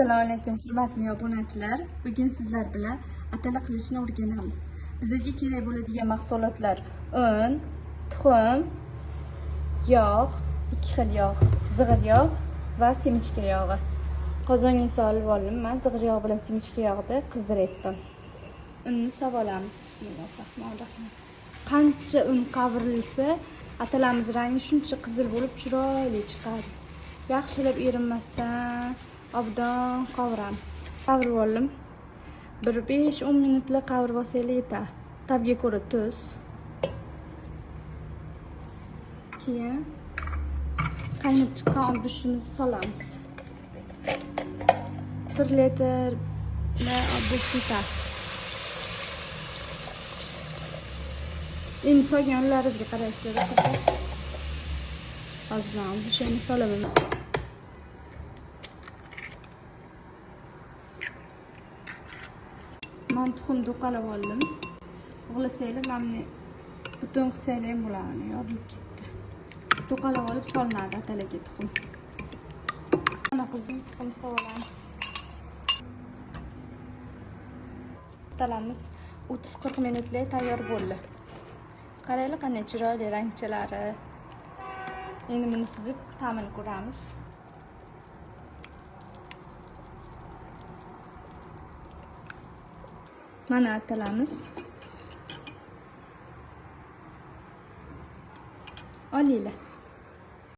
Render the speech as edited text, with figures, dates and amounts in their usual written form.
Assalomu alaykum hurmatli obunachilar. Bugun sizlar bilan atala qilishni o'rganamiz. Bizga kerak bo'ladigan mahsulotlar: un, tuxum, yog', ikki xil yog', zig'ir yog' va semichka yog'i. Qozonga solib oldim. Men zig'ir yog' bilan semichka yog'ni qizdiryapman. Unni solib olamiz. Bismillahirrohmanirrohim. Qancha un qavirilsa, atalarimiz rangi shuncha qizil bo'lib chiroyli chiqadi. Yaxshilab erinmasdan obdan qovuramiz. Qovurib oldim. 5-10 minutlar qovurib olsanglar yetadi. Tabga ko'ra tuz. Keyin qaynab chiqqan obushimizni solamiz. 1 litr obush ketadi. Endi solganlaringizga qarasizlar. Hozir obushni solaman. Men tuxumni uqalab oldim. Uqlasanglar mana butun qilsanglar ham bo'ladi, yorilib ketdi. Uqalab olib solinadi atalaga tuxum. Mana qizning tuxumini solamiz. Atalarimiz 30-40 minutlik tayyor bo'ldi. Qaranglar qanday chiroyli rangchalari. Endi buni suzib ta'mini ko'ramiz. Mana atalarimiz. Olinglar.